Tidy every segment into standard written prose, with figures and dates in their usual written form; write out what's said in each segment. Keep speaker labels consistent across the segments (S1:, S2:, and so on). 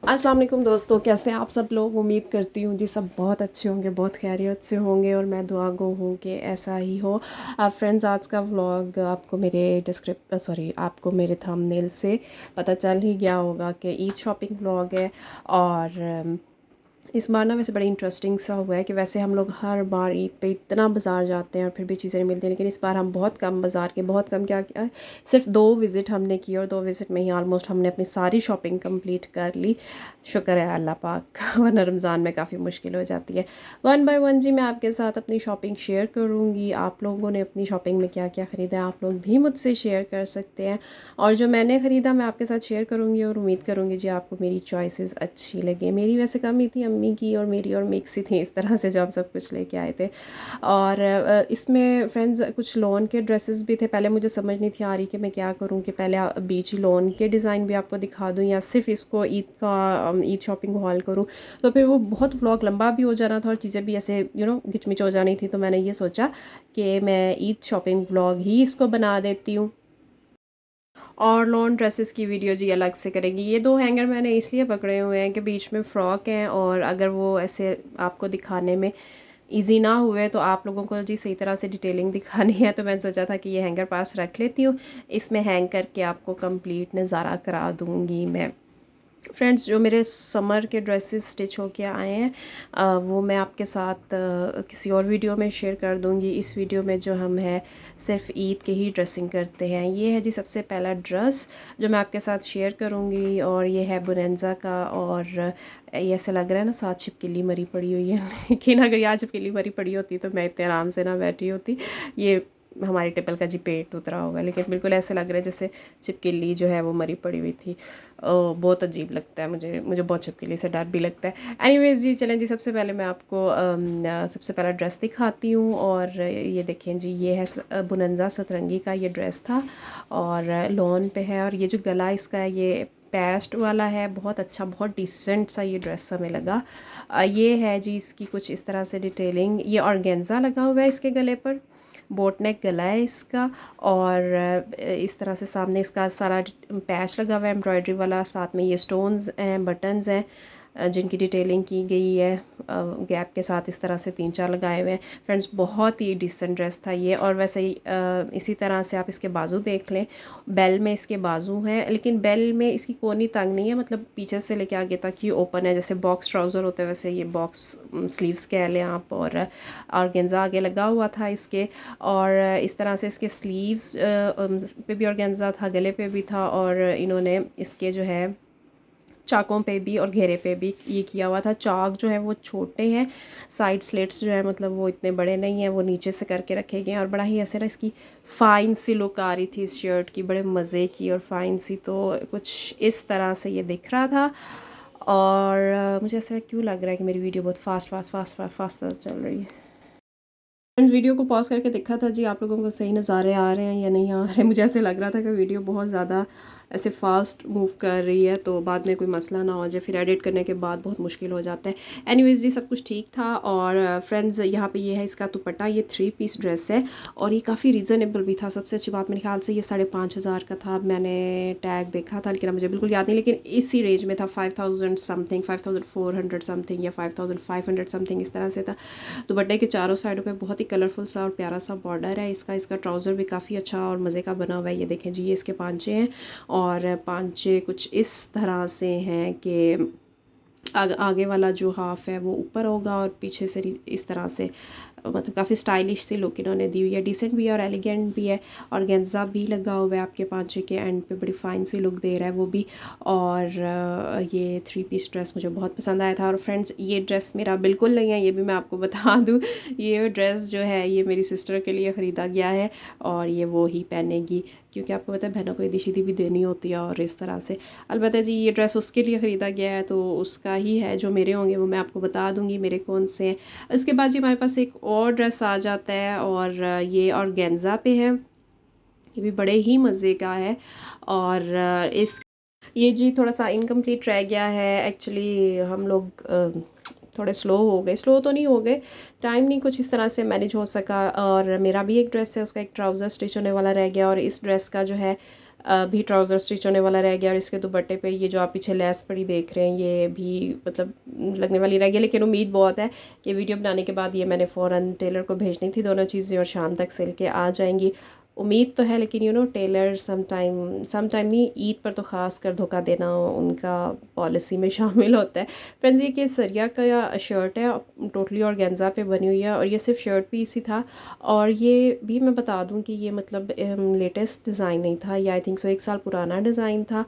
S1: अस्सलाम वालेकुम दोस्तों, कैसे हैं आप सब लोग। उम्मीद करती हूँ जी सब बहुत अच्छे होंगे, बहुत खैरियत से होंगे और मैं दुआ गो हूँ कि ऐसा ही हो। फ्रेंड्स, आज का व्लॉग आपको मेरे आपको मेरे थंबनेल से पता चल ही गया होगा कि ईद शॉपिंग व्लॉग है। और इस बार ना वैसे बड़ा इंटरेस्टिंग सा हुआ है कि वैसे हम लोग हर बार ईद पे इतना बाज़ार जाते हैं और फिर भी चीज़ें नहीं मिलती, लेकिन इस बार हम बहुत कम बाज़ार के, बहुत कम क्या किया, सिर्फ 2 विज़िट हमने की और 2 विज़िट में ही ऑलमोस्ट हमने अपनी सारी शॉपिंग कंप्लीट कर ली। शुक्र है अल्लाह पाक का, वरना रमज़ान में काफ़ी मुश्किल हो जाती है। वन बाय वन जी मैं आपके साथ अपनी शॉपिंग शेयर करूँगी। आप लोगों ने अपनी शॉपिंग में क्या क्या ख़रीदा है आप लोग भी मुझसे शेयर कर सकते हैं, और जो मैंने ख़रीदा मैं आपके साथ शेयर करूँगी और उम्मीद करूँगी जी आपको मेरी चॉइसेस अच्छी लगे। मेरी वैसे कम ही थी, अम्मी की और मेरी और मिक्स ही थी इस तरह से जो हम सब कुछ लेके आए थे। और इसमें फ्रेंड्स कुछ लॉन के ड्रेसेस भी थे। पहले मुझे समझ नहीं थी आ रही कि मैं क्या करूँ, कि पहले बीच लॉन के डिज़ाइन भी आपको दिखा दूँ या सिर्फ इसको ईद शॉपिंग हॉल करूँ। तो फिर वो बहुत व्लॉग लंबा भी हो जाना था और चीज़ें भी ऐसे घिचमिच हो जानी थी। तो मैंने ये सोचा कि मैं ईद शॉपिंग व्लॉग ही इसको बना देती हूँ और लॉन ड्रेसेस की वीडियो जी अलग से करेंगी। ये 2 हैंगर मैंने इसलिए पकड़े हुए हैं कि बीच में फ़्रॉक हैं और अगर वो ऐसे आपको दिखाने में इजी ना हुए तो आप लोगों को जी सही तरह से डिटेलिंग दिखानी है, तो मैंने सोचा था कि ये हैंगर पास रख लेती हूँ, इसमें हैंग करके आपको कंप्लीट नज़ारा करा दूँगी मैं। फ्रेंड्स, जो मेरे समर के ड्रेसेस स्टिच होके आए हैं वो मैं आपके साथ किसी और वीडियो में शेयर कर दूंगी। इस वीडियो में जो हम है सिर्फ ईद के ही ड्रेसिंग करते हैं। ये है जी सबसे पहला ड्रेस जो मैं आपके साथ शेयर करूंगी, और ये है बुनेंजा का। और ये ऐसे लग रहा है ना साथ छिपकली मरी पड़ी हुई है लेकिन अगर यहाँ छिपकली मरी पड़ी होती तो मैं इतने आराम से ना बैठी होती। ये हमारी टेबल का जी पेट उतरा होगा, लेकिन बिल्कुल ऐसे लग रहा है जैसे छिपकली जो है वो मरी पड़ी हुई थी। बहुत अजीब लगता है, मुझे मुझे बहुत छिपकली से डर भी लगता है। एनीवेज जी चलें जी, सबसे पहले मैं आपको सबसे पहला ड्रेस दिखाती हूँ। और ये देखें जी, ये है बुनंजा सतरंगी का ये ड्रेस था और लॉन पे है। और ये जो गला इसका है ये पेस्ट वाला है, बहुत अच्छा, बहुत डिसेंट सा ये ड्रेस हमें लगा। ये है जी इसकी कुछ इस तरह से डिटेलिंग, ये ऑर्गेन्जा लगा हुआ है इसके गले पर, बोट नेक गला है इसका। और इस तरह से सामने इसका सारा पैच लगा हुआ है एम्ब्रॉयडरी वाला, साथ में ये स्टोन्स हैं, बटन्स हैं जिनकी डिटेलिंग की गई है गैप के साथ इस तरह से 3-4 लगाए हुए हैं। फ्रेंड्स, बहुत ही डिसेंट ड्रेस था ये। और वैसे ही इसी तरह से आप इसके बाजू देख लें, बेल में इसके बाजू हैं, लेकिन बेल में इसकी कोनी तंग नहीं है, मतलब पीछे से लेके आगे तक ही ओपन है, जैसे बॉक्स ट्राउज़र होते हैं वैसे ये बॉक्स स्लीव्स कह लें आप। और गेंजा आगे लगा हुआ था इसके, और इस तरह से इसके स्लीव्स पे भी ऑर्गेन्जा था, गले पे भी था, और इन्होंने इसके जो है चाकों पे भी और घेरे पे भी ये किया हुआ था। चाक जो है वो छोटे हैं, साइड स्लिट्स जो है मतलब वो इतने बड़े नहीं हैं, वो नीचे से करके रखे गए हैं। और बड़ा ही ऐसे ना इसकी फ़ाइन सी लुक आ रही थी इस शर्ट की, बड़े मज़े की और फ़ाइन सी। तो कुछ इस तरह से ये दिख रहा था। और मुझे ऐसा क्यों लग रहा है कि मेरी वीडियो बहुत फास्ट चल रही है। फ्रेंड्स, वीडियो को पॉज करके देखा था जी आप लोगों को सही नज़ारे आ रहे हैं या नहीं आ रहे। मुझे ऐसे लग रहा था कि वीडियो बहुत ज़्यादा ऐसे फास्ट मूव कर रही है, तो बाद में कोई मसला ना हो जाए, फिर एडिट करने के बाद बहुत मुश्किल हो जाता है। एनीवेज जी सब कुछ ठीक था। और फ्रेंड्स, यहाँ पे ये है इसका दुपट्टा, ये 3 पीस ड्रेस है और ये काफ़ी रीज़नेबल भी था। सबसे अच्छी बात मेरे ख्याल से ये 5,500 का था, मैंने टैग देखा था लेकिन मुझे बिल्कुल याद नहीं, लेकिन इसी रेंज में था, 5,000 समथिंग, 5,400 समथिंग या 5,500 समथिंग इस तरह से था। दुपट्टे के चारों साइडों पे बहुत ही कलरफुल सा और प्यारा सा बॉर्डर है इसका। इसका ट्राउज़र भी काफ़ी अच्छा और मज़े का बना हुआ है। ये देखें जी, ये इसके पांचे हैं और पांचे कुछ इस तरह से हैं कि आगे वाला जो हाफ है वो ऊपर होगा और पीछे से इस तरह से, मतलब काफ़ी स्टाइलिश सी लुक इन्होंने दी हुई है, डिसेंट भी है और एलिगेंट भी है। और गेंजा भी लगा हुआ है आपके पांचे के एंड पे, बड़ी फाइन सी लुक दे रहा है वो भी। और ये 3 पीस ड्रेस मुझे बहुत पसंद आया था। और फ्रेंड्स, ये ड्रेस मेरा बिल्कुल नहीं है, ये भी मैं आपको बता दूँ। ये ड्रेस जो है ये मेरी सिस्टर के लिए ख़रीदा गया है और ये वो ही पहनेगी, क्योंकि आपको पता है बहनों को ईदी शीदी भी देनी होती है और इस तरह से। अलबत्ता जी ये ड्रेस उसके लिए ख़रीदा गया है तो उसका ही है, जो मेरे होंगे वो मैं आपको बता दूँगी मेरे कौन से हैं। इसके बाद जी हमारे पास एक और ड्रेस आ जाता है और ये ऑर्गेन्जा पे है, ये भी बड़े ही मज़े का है। और इस ये जी थोड़ा सा इनकम्प्लीट रह गया है एक्चुअली। हम लोग थोड़े स्लो हो गए, स्लो तो नहीं हो गए, टाइम नहीं कुछ इस तरह से मैनेज हो सका। और मेरा भी एक ड्रेस है, उसका एक ट्राउज़र स्टिच होने वाला रह गया। और इस ड्रेस का जो है भी ट्राउज़र स्टिच होने वाला रह गया। और इसके दुपट्टे पे ये जो आप पीछे लेस पड़ी देख रहे हैं ये भी मतलब लगने वाली रह गई, लेकिन उम्मीद बहुत है कि वीडियो बनाने के बाद ये मैंने फ़ौरन टेलर को भेजनी थी दोनों चीज़ें, और शाम तक सिल के आ जाएंगी। उम्मीद तो है, लेकिन टेलर सम टाइम नहीं, ईद पर तो ख़ास कर धोखा देना उनका पॉलिसी में शामिल होता है। फ्रेंड्स ये केसरिया का शर्ट है, टोटली ऑर्गेन्जा पे बनी हुई है, और ये सिर्फ शर्ट पीस ही था। और ये भी मैं बता दूं कि ये मतलब लेटेस्ट डिज़ाइन नहीं था, ये आई थिंक सो 1 साल पुराना डिज़ाइन था।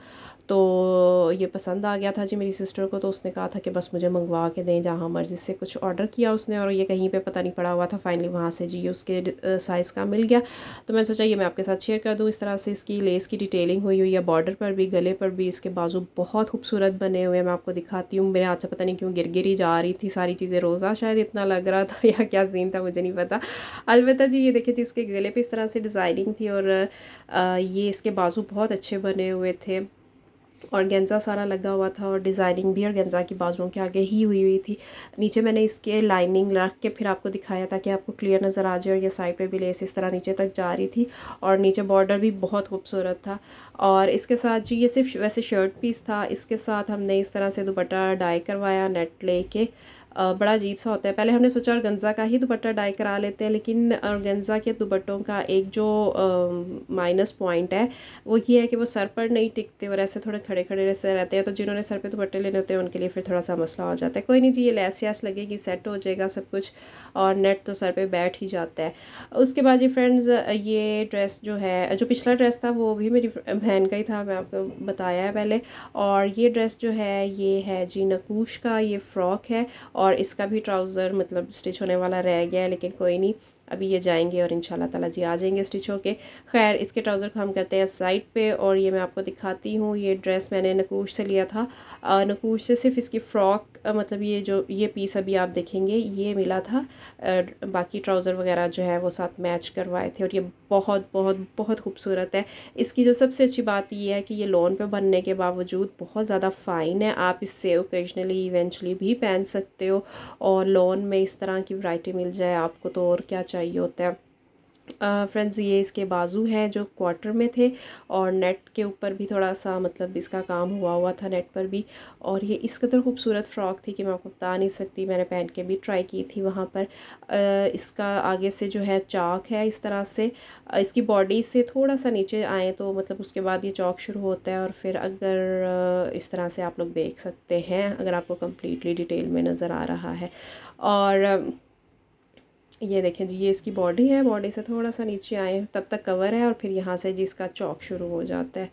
S1: तो ये पसंद आ गया था जी मेरी सिस्टर को, तो उसने कहा था कि बस मुझे मंगवा के दें, जहाँ मर्ज़ी से कुछ ऑर्डर किया उसने और ये कहीं पे पता नहीं पड़ा हुआ था, फाइनली वहाँ से जी उसके साइज़ का मिल गया। तो मैंने सोचा ये मैं आपके साथ शेयर कर दूँ। इस तरह से इसकी लेस की डिटेलिंग हुई हुई है, बॉर्डर पर भी, गले पर भी, इसके बाजू बहुत खूबसूरत बने हुए हैं। मैं आपको दिखाती हूँ, मेरे हाथ से पता नहीं क्यों गिर ही जा रही थी सारी चीज़ें, रोज़ा शायद इतना लग रहा था या क्या सीन था मुझे नहीं पता। अलबत्ता जी ये देखिए जी इसके गले पे इस तरह से डिज़ाइनिंग थी, और ये इसके बाजू बहुत अच्छे बने हुए थे, ऑर्गेन्जा सारा लगा हुआ था, और डिज़ाइनिंग भी ऑर्गेन्जा की बाजुओं के आगे ही हुई थी। नीचे मैंने इसके लाइनिंग रख के फिर आपको दिखाया था कि आपको क्लियर नज़र आ जाए, और ये साइड पे भी लेस इस तरह नीचे तक जा रही थी, और नीचे बॉर्डर भी बहुत खूबसूरत था। और इसके साथ जी ये सिर्फ वैसे शर्ट पीस था, इसके साथ हमने इस तरह से दुपट्टा डाई करवाया नेट लेके। बड़ा अजीब सा होता है, पहले हमने सोचा ऑर्गेन्जा का ही दुपट्टा डाई करा लेते हैं, लेकिन ऑर्गेन्जा के दुपट्टों का एक जो माइनस पॉइंट है वो ये है कि वो सर पर नहीं टिकते और ऐसे थोड़े खड़े खड़े से रहते हैं, तो जिन्होंने सर पे दुपट्टे लेने होते हैं उनके लिए फिर थोड़ा सा मसला हो जाता है। कोई नहीं जी, ये लेस यास लगेगी, सेट हो जाएगा सब कुछ, और नेट तो सर पे बैठ ही जाता है। उसके बाद जी फ्रेंड्स ये ड्रेस जो है, जो पिछला ड्रेस था वो भी मेरी बहन का ही था, मैं आपको बताया है पहले। और ये ड्रेस जो है ये है जी नकूश का, ये फ़्रॉक है, और इसका भी ट्राउज़र मतलब स्टिच होने वाला रह गया है, लेकिन कोई नहीं, अभी ये जाएंगे और इंशाल्लाह ताला जी आ जाएंगे स्टिच होके। खैर इसके ट्राउज़र को हम करते हैं साइड पे, और ये मैं आपको दिखाती हूँ। ये ड्रेस मैंने नकूश से लिया था, नकूश से सिर्फ इसकी फ़्रॉक मतलब ये जो ये पीस अभी आप देखेंगे ये मिला था, बाकी ट्राउज़र वगैरह जो है वो साथ मैच करवाए थे, और ये बहुत बहुत बहुत खूबसूरत है। इसकी जो सबसे अच्छी बात ये है कि ये लॉन पे बनने के बावजूद बहुत ज़्यादा फ़ाइन है, आप इससे ओकेजनली इवेंचुअली भी पहन सकते हो, और लॉन में इस तरह की वैरायटी मिल जाए आपको तो और क्या चाहिए होता है। फ्रेंड्स ये इसके बाजू हैं जो क्वार्टर में थे, और नेट के ऊपर भी थोड़ा सा मतलब इसका काम हुआ था नेट पर भी, और ये इस कदर खूबसूरत फ़्रॉक थी कि मैं आपको बता नहीं सकती, मैंने पहन के भी ट्राई की थी वहाँ पर। इसका आगे से जो है चौक है इस तरह से, इसकी बॉडी से थोड़ा सा नीचे आए तो मतलब उसके बाद ये चौक शुरू होता है, और फिर अगर इस तरह से आप लोग देख सकते हैं अगर आपको कम्प्लीटली डिटेल में नज़र आ रहा है। और ये देखें जी ये इसकी बॉडी है, बॉडी से थोड़ा सा नीचे आए तब तक कवर है, और फिर यहाँ से जी इसका चौक शुरू हो जाता है।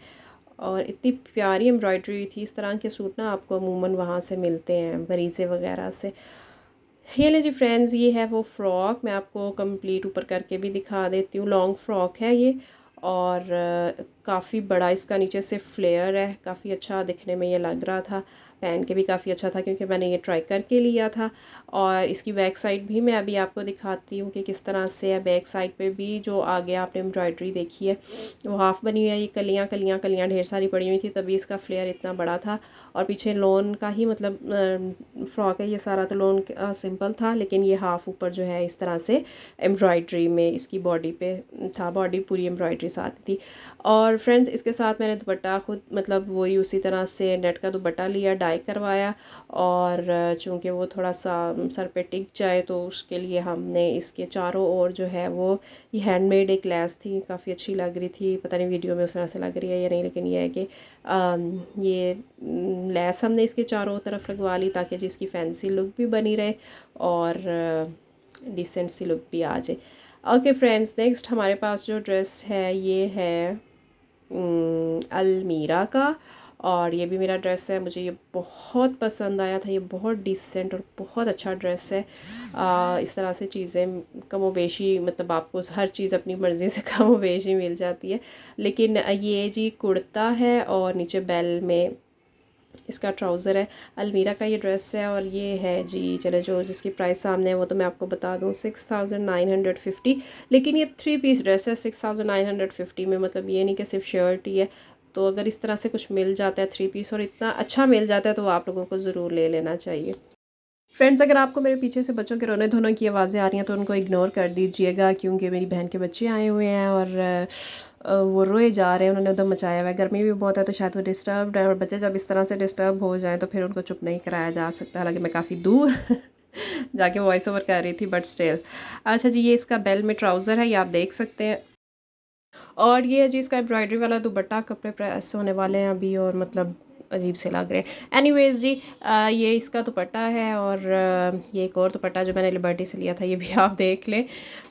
S1: और इतनी प्यारी एम्ब्रॉयडरी थी, इस तरह के सूट ना आपको अमूमन वहाँ से मिलते हैं बरीज़े वगैरह से। ये ले जी फ्रेंड्स ये है वो फ़्रॉक, मैं आपको कंप्लीट ऊपर करके भी दिखा देती हूँ। लॉन्ग फ्रॉक है ये, और काफ़ी बड़ा इसका नीचे से फ्लेयर है, काफ़ी अच्छा दिखने में ये लग रहा था, पहन के भी काफ़ी अच्छा था क्योंकि मैंने ये ट्राई करके लिया था। और इसकी बैक साइड भी मैं अभी आपको दिखाती हूँ कि किस तरह से है। बैक साइड पे भी जो आगे आपने एम्ब्रॉयडरी देखी है वो हाफ़ बनी हुई है, ये कलियाँ कलियाँ कलियाँ ढेर सारी पड़ी हुई थी तभी इसका फ्लेयर इतना बड़ा था। और पीछे लोन का ही मतलब फ्रॉक है ये सारा, तो लोन सिंपल था, लेकिन ये हाफ़ ऊपर जो है इस तरह से एम्ब्रॉयडरी में इसकी बॉडी पे था, बॉडी पूरी एम्ब्रॉयडरी साथ थी। और फ्रेंड्स इसके साथ मैंने दुपट्टा खुद मतलब वही उसी तरह से नेट का दुपट्टा लिया, डाई करवाया, और चूँकि वो थोड़ा सा सर पे टिक जाए तो उसके लिए हमने इसके चारों ओर जो है वो ये हैंडमेड एक लेस थी, काफ़ी अच्छी लग रही थी, पता नहीं वीडियो में उस तरह से लग रही है या नहीं, लेकिन ये है कि ये लेस हमने इसके चारों तरफ लगवा ली ताकि जिसकी फैंसी लुक भी बनी रहे और डिसेंट सी लुक भी आ जाए। ओके फ्रेंड्स, नेक्स्ट हमारे पास जो ड्रेस है ये है अलमीरा का, और ये भी मेरा ड्रेस है, मुझे ये बहुत पसंद आया था, ये बहुत डिसेंट और बहुत अच्छा ड्रेस है। इस तरह से चीज़ें कमोबेशी मतलब आपको हर चीज़ अपनी मर्ज़ी से कमोबेशी मिल जाती है, लेकिन ये जी कुर्ता है और नीचे बेल में इसका ट्राउज़र है। अलमीरा का ये ड्रेस है, और ये है जी चले जो जिसकी प्राइस सामने है वो तो मैं आपको बता दूँ 6950, लेकिन ये 3 पीस ड्रेस है 6950 में, मतलब ये नहीं कि सिर्फ शर्ट ही है। तो अगर इस तरह से कुछ मिल जाता है 3 पीस और इतना अच्छा मिल जाता है तो आप लोगों को ज़रूर ले लेना चाहिए। फ्रेंड्स, अगर आपको मेरे पीछे से बच्चों के रोने धोने की आवाज़ें आ रही हैं तो उनको इग्नोर कर दीजिएगा, क्योंकि मेरी बहन के बच्चे आए हुए हैं और वो रोए जा रहे हैं। उन्होंने उधर मचाया हुआ है, गर्मी भी बहुत है तो शायद वो डिस्टर्ब है, और बच्चे जब इस तरह से डिस्टर्ब हो जाएं तो फिर उनको चुप नहीं कराया जा सकता। हालांकि मैं काफ़ी दूर जाके वॉइस ओवर कर रही थी, बट स्टिल। अच्छा जी, ये इसका बेल में ट्राउज़र है, ये आप देख सकते हैं। और ये है जी इसका एम्ब्रॉयडरी वाला दुपट्टा, कपड़े प्रेस होने वाले हैं अभी और मतलब अजीब से लग रहे हैं। एनीवेज जी, ये इसका दुपट्टा है, और ये एक और दुपट्टा जो मैंने लिबर्टी से लिया था, ये भी आप देख लें।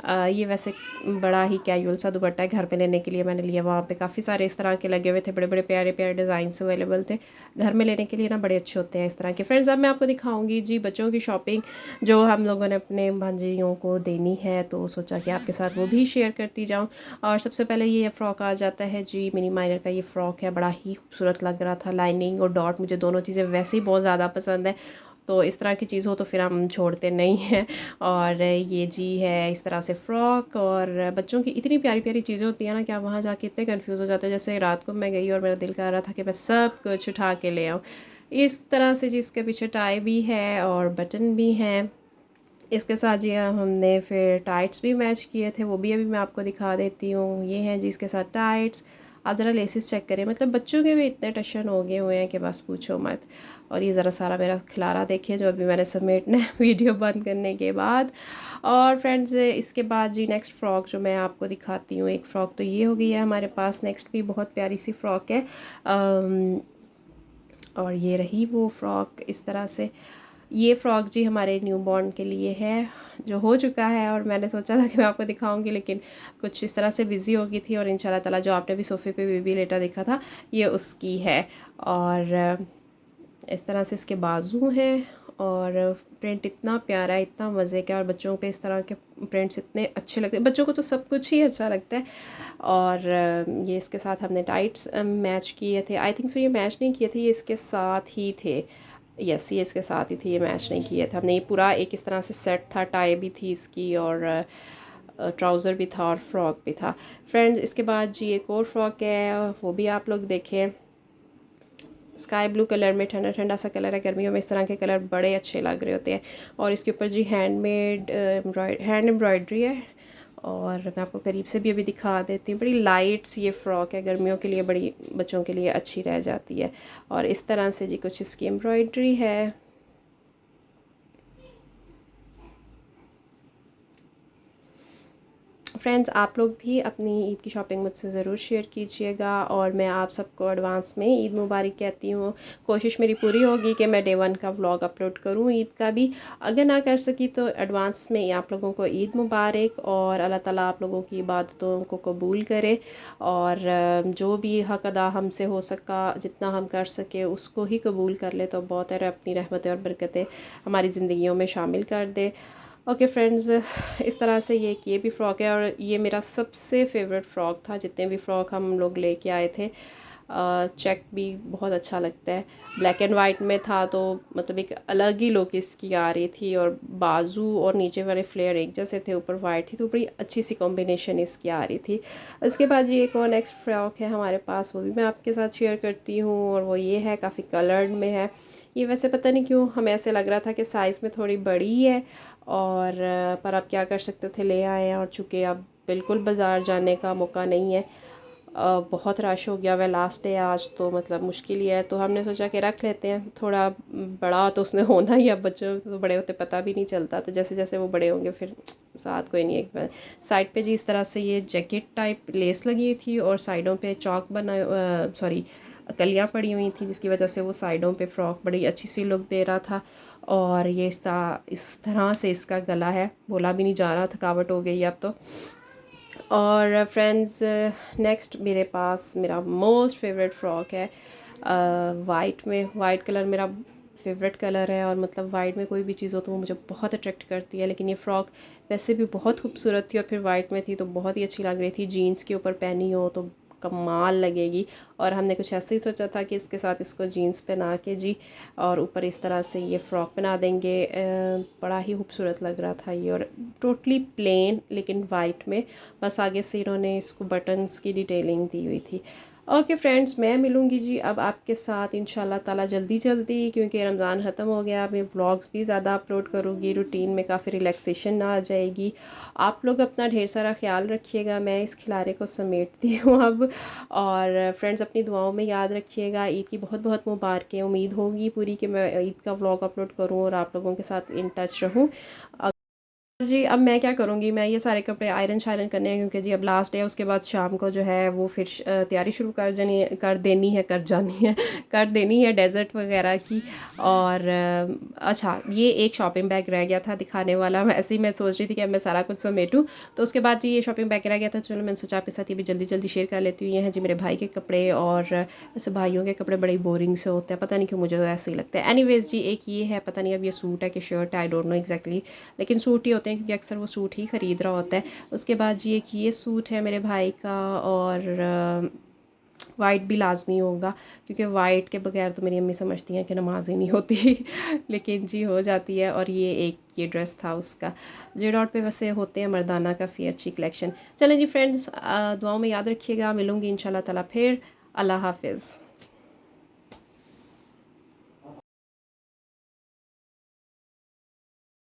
S1: ये वैसे बड़ा ही कैजुअल सा दुपट्टा है, घर पे लेने के लिए मैंने लिया। वहाँ पे काफ़ी सारे इस तरह के लगे हुए थे, बड़े बड़े प्यारे प्यारे डिज़ाइंस अवेलेबल थे। घर में लेने के लिए ना बड़े अच्छे होते हैं इस तरह के। फ्रेंड्स, अब मैं आपको दिखाऊंगी जी बच्चों की शॉपिंग जो हम लोगों ने अपने भांजियों को देनी है, तो सोचा कि आपके साथ वो भी शेयर करती जाऊँ। और सबसे पहले ये फ़्रॉक आ जाता है जी, मिनी माइनर का ये फ़्रॉक है, बड़ा ही खूबसूरत लग रहा था। लाइनिंग और डॉट मुझे दोनों चीज़ें वैसे ही बहुत ज़्यादा पसंद है, तो इस तरह की चीज़ हो तो फिर हम छोड़ते नहीं हैं। और ये जी है इस तरह से फ़्रॉक। और बच्चों की इतनी प्यारी प्यारी चीज़ें होती हैं ना कि आप वहाँ जाके इतने कंफ्यूज हो जाते हो। जैसे रात को मैं गई और मेरा दिल कर रहा था कि मैं सब कुछ उठा के ले आऊँ। इस तरह से जी इसके पीछे टाई भी है और बटन भी हैं। इसके साथ जी हमने फिर टाइट्स भी मैच किए थे, वो भी अभी मैं आपको दिखा देती हूँ। ये हैं जी इसके साथ टाइट्स। आप ज़रा लेसिस चेक करें, मतलब बच्चों के भी इतने टशन हो गए हुए हैं कि बस पूछो मत। और ये ज़रा सारा मेरा खिलारा देखिए जो अभी मैंने समेटना है वीडियो बंद करने के बाद। और फ्रेंड्स, इसके बाद जी नेक्स्ट फ़्रॉक जो मैं आपको दिखाती हूँ, एक फ़्रॉक तो ये हो गई है हमारे पास। नेक्स्ट भी बहुत प्यारी सी फ़्रॉक है। और ये रही वो फ़्रॉक इस तरह से। ये फ़्रॉक जी हमारे न्यूबॉर्न के लिए है, जो हो चुका है। और मैंने सोचा था कि मैं आपको दिखाऊंगी, लेकिन कुछ इस तरह से बिज़ी हो गई थी। और इंशाल्लाह ताला जो आपने भी सोफ़े पे बेबी लेटा देखा था, ये उसकी है। और इस तरह से इसके बाजू हैं, और प्रिंट इतना प्यारा है, इतना मज़े का। और बच्चों पे इस तरह के प्रिंट्स इतने अच्छे लगते हैं, बच्चों को तो सब कुछ ही अच्छा लगता है। और ये इसके साथ हमने टाइट्स मैच किए थे। आई थिंक सो ये मैच नहीं किए थे, ये इसके साथ ही थे। यस, ये इसके साथ ही थी, ये मैच नहीं किए थे हमने। ये पूरा एक इस तरह से सेट था, टाई भी थी इसकी, और ट्राउज़र भी था और फ्रॉक भी था। फ्रेंड्स, इसके बाद जी एक और फ्रॉक है, वो भी आप लोग देखें। स्काई ब्लू कलर में, ठंडा ठंडा सा कलर है। गर्मियों में इस तरह के कलर बड़े अच्छे लग रहे होते हैं। और इसके ऊपर जी हैंड एम्ब्रॉयड्री है। और मैं आपको करीब से भी अभी दिखा देती हूँ। बड़ी लाइट सी ये फ़्रॉक है, गर्मियों के लिए बड़ी बच्चों के लिए अच्छी रह जाती है। और इस तरह से जी कुछ इसकी एम्ब्रॉयड्री है। फ्रेंड्स, आप लोग भी अपनी ईद की शॉपिंग मुझसे ज़रूर शेयर कीजिएगा। और मैं आप सबको एडवांस में ईद मुबारक कहती हूँ। कोशिश मेरी पूरी होगी कि मैं डे 1 का व्लॉग अपलोड करूँ ईद का भी। अगर ना कर सकी तो एडवांस में आप लोगों को ईद मुबारक, और अल्लाह ताला आप लोगों की इबादतों को कबूल करे। और जो भी हक़ अदा हमसे हो सका, जितना हम कर सके उसको ही कबूल कर ले तो बहुत है। अपनी रहमतें और बरकतें हमारी ज़िंदगियों में शामिल कर दे। ओके फ्रेंड्स, इस तरह से ये भी फ़्रॉक है। और ये मेरा सबसे फेवरेट फ़्रॉक था जितने भी फ़्रॉक हम लोग लेके आए थे। चेक भी बहुत अच्छा लगता है, ब्लैक एंड वाइट में था तो मतलब एक अलग ही लुक इसकी आ रही थी। और बाजू और नीचे वाले फ्लेयर एक जैसे थे, ऊपर वाइट थी, तो बड़ी अच्छी सी कॉम्बिनेशन इसकी आ रही थी। उसके बाद ये एक और नेक्स्ट फ्रॉक है हमारे पास, वो भी मैं आपके साथ शेयर करती हूँ। और वो ये है, काफ़ी कलर्ड में है। ये वैसे पता नहीं क्यों हमें ऐसे लग रहा था कि साइज़ में थोड़ी बड़ी है, और पर आप क्या कर सकते थे, ले आए हैं। और चूँकि अब बिल्कुल बाज़ार जाने का मौका नहीं है, बहुत रश हो गया हुआ है, लास्ट डे आज तो मतलब मुश्किल ही है, तो हमने सोचा कि रख लेते हैं। थोड़ा बड़ा तो उसने होना ही, अब बच्चों तो बड़े होते पता भी नहीं चलता, तो जैसे जैसे वो बड़े होंगे फिर साथ कोई नहीं। एक बार साइड पे जी इस तरह से ये जैकेट टाइप लेस लगी थी, और साइडों पे चौक बना, सॉरी कलियाँ पड़ी हुई थी, जिसकी वजह से वो साइडों पे फ्रॉक बड़ी अच्छी सी लुक दे रहा था। और ये इस तरह से इसका गला है, बोला भी नहीं जा रहा, थकावट हो गई अब तो। और फ्रेंड्स, नेक्स्ट मेरे पास मेरा मोस्ट फेवरेट फ़्रॉक है वाइट में। वाइट कलर मेरा फेवरेट कलर है, और मतलब वाइट में कोई भी चीज़ हो तो वो मुझे बहुत अट्रैक्ट करती है। लेकिन ये फ़्रॉक वैसे भी बहुत खूबसूरत थी, और फिर वाइट में थी तो बहुत ही अच्छी लग रही थी। जीन्स के ऊपर पहनी हो तो कमाल लगेगी। और हमने कुछ ऐसे ही सोचा था कि इसके साथ इसको जीन्स पहना के जी, और ऊपर इस तरह से ये फ़्रॉक बना देंगे। बड़ा ही खूबसूरत लग रहा था ये, और टोटली प्लेन लेकिन वाइट में, बस आगे से इन्होंने इसको बटन्स की डिटेलिंग दी हुई थी। ओके फ्रेंड्स, मैं मिलूँगी जी अब आपके साथ इंशाल्लाह ताला जल्दी जल्दी, क्योंकि रमज़ान ख़त्म हो गया। मैं व्लॉग्स भी ज़्यादा अपलोड करूँगी, रूटीन में काफ़ी रिलैक्सेशन आ जाएगी। आप लोग अपना ढेर सारा ख्याल रखिएगा। मैं इस खिलारे को समेटती हूँ अब। और फ्रेंड्स, अपनी दुआओं में याद रखिएगा। ईद की बहुत बहुत मुबारकें। उम्मीद होगी पूरी कि मैं ईद का व्लॉग अपलोड करूँ और आप लोगों के साथ इन टच रहूँ। जी, अब मैं क्या करूँगी, मैं ये सारे कपड़े आयरन शायरन करने हैं, क्योंकि जी अब लास्ट डे है। उसके बाद शाम को जो है वो फिर तैयारी शुरू कर देनी है डेज़र्ट वगैरह की। और अच्छा, ये एक शॉपिंग बैग रह गया था दिखाने वाला। ऐसे ही मैं सोच रही थी कि अब मैं सारा कुछ समेटूँ। तो उसके बाद जी ये शॉपिंग बैग रह गया था, चलो मैंने सोचा आपके साथ ये भी जल्दी जल्दी शेयर कर लेती हूँ। ये हैं जी मेरे भाई के कपड़े। और वैसे भाइयों के कपड़े बड़े बोरिंग से होते हैं, पता नहीं क्यों मुझे तो ऐसे ही लगता है। एनीवेज जी, एक ये है, पता नहीं अब ये सूट है कि शर्ट है, आई डोंट नो एग्जैक्टली, लेकिन सूट ही होते हैं क्योंकि अक्सर वो सूट ही ख़रीद रहा होता है। उसके बाद जी एक ये सूट है मेरे भाई का। और वाइट भी लाजमी होगा, क्योंकि वाइट के बगैर तो मेरी अम्मी समझती हैं कि नमाज ही नहीं होती। लेकिन जी हो जाती है। और ये ड्रेस था उसका। जे डॉट पे वैसे होते हैं मर्दाना काफ़ी अच्छी कलेक्शन। चलें जी फ्रेंड्स, दुआओं में याद रखिएगा। मिलूँगी इंशाल्लाह ताला फिर। अल्लाह हाफिज़।